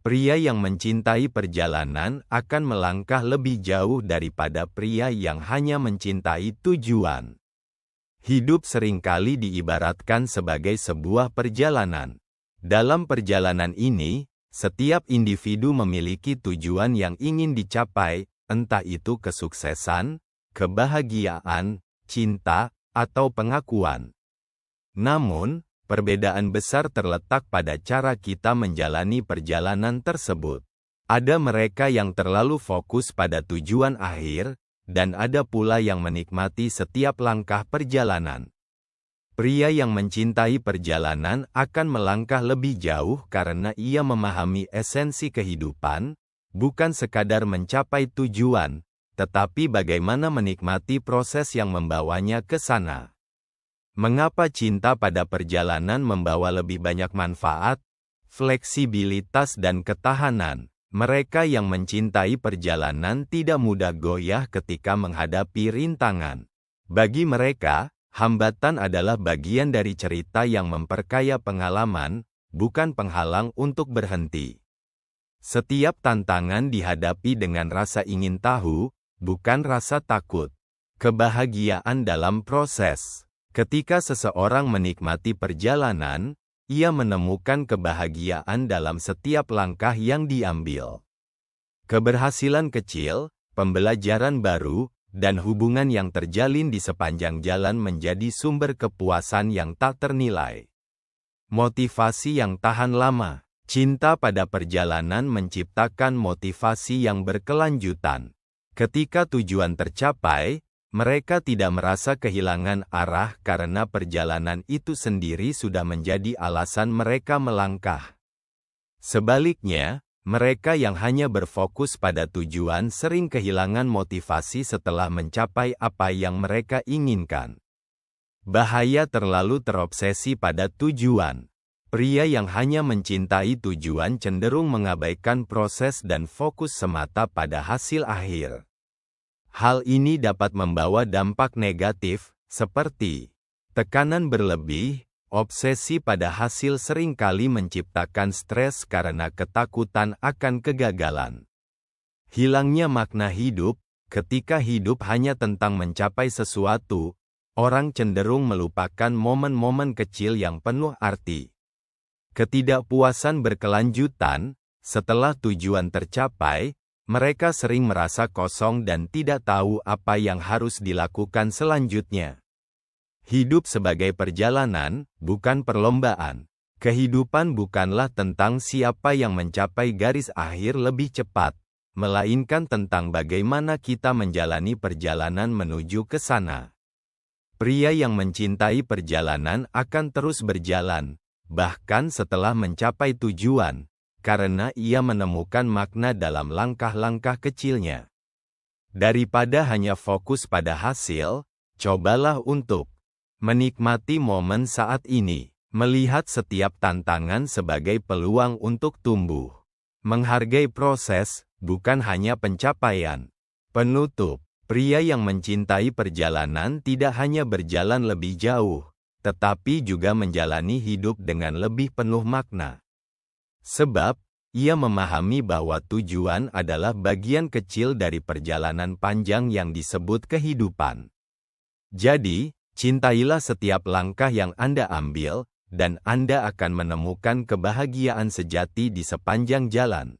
Pria yang mencintai perjalanan akan melangkah lebih jauh daripada pria yang hanya mencintai tujuan. Hidup seringkali diibaratkan sebagai sebuah perjalanan. Dalam perjalanan ini, setiap individu memiliki tujuan yang ingin dicapai, entah itu kesuksesan, kebahagiaan, cinta, atau pengakuan. Namun, perbedaan besar terletak pada cara kita menjalani perjalanan tersebut. Ada mereka yang terlalu fokus pada tujuan akhir, dan ada pula yang menikmati setiap langkah perjalanan. Pria yang mencintai perjalanan akan melangkah lebih jauh karena ia memahami esensi kehidupan, bukan sekadar mencapai tujuan, tetapi bagaimana menikmati proses yang membawanya ke sana. Mengapa cinta pada perjalanan membawa lebih banyak manfaat, fleksibilitas dan ketahanan? Mereka yang mencintai perjalanan tidak mudah goyah ketika menghadapi rintangan. Bagi mereka, hambatan adalah bagian dari cerita yang memperkaya pengalaman, bukan penghalang untuk berhenti. Setiap tantangan dihadapi dengan rasa ingin tahu, bukan rasa takut. Kebahagiaan dalam proses. Ketika seseorang menikmati perjalanan, ia menemukan kebahagiaan dalam setiap langkah yang diambil. Keberhasilan kecil, pembelajaran baru, dan hubungan yang terjalin di sepanjang jalan menjadi sumber kepuasan yang tak ternilai. Motivasi yang tahan lama. Cinta pada perjalanan menciptakan motivasi yang berkelanjutan. Ketika tujuan tercapai, mereka tidak merasa kehilangan arah karena perjalanan itu sendiri sudah menjadi alasan mereka melangkah. Sebaliknya, mereka yang hanya berfokus pada tujuan sering kehilangan motivasi setelah mencapai apa yang mereka inginkan. Bahaya terlalu terobsesi pada tujuan. Pria yang hanya mencintai tujuan cenderung mengabaikan proses dan fokus semata pada hasil akhir. Hal ini dapat membawa dampak negatif, seperti tekanan berlebih, obsesi pada hasil seringkali menciptakan stres karena ketakutan akan kegagalan. Hilangnya makna hidup. Ketika hidup hanya tentang mencapai sesuatu, orang cenderung melupakan momen-momen kecil yang penuh arti. Ketidakpuasan berkelanjutan. Setelah tujuan tercapai, mereka sering merasa kosong dan tidak tahu apa yang harus dilakukan selanjutnya. Hidup sebagai perjalanan, bukan perlombaan. Kehidupan bukanlah tentang siapa yang mencapai garis akhir lebih cepat, melainkan tentang bagaimana kita menjalani perjalanan menuju ke sana. Pria yang mencintai perjalanan akan terus berjalan, bahkan setelah mencapai tujuan, karena ia menemukan makna dalam langkah-langkah kecilnya. Daripada hanya fokus pada hasil, cobalah untuk menikmati momen saat ini, melihat setiap tantangan sebagai peluang untuk tumbuh, menghargai proses, bukan hanya pencapaian. Penutup, pria yang mencintai perjalanan tidak hanya berjalan lebih jauh, tetapi juga menjalani hidup dengan lebih penuh makna. Sebab, ia memahami bahwa tujuan adalah bagian kecil dari perjalanan panjang yang disebut kehidupan. Jadi, cintailah setiap langkah yang Anda ambil, dan Anda akan menemukan kebahagiaan sejati di sepanjang jalan.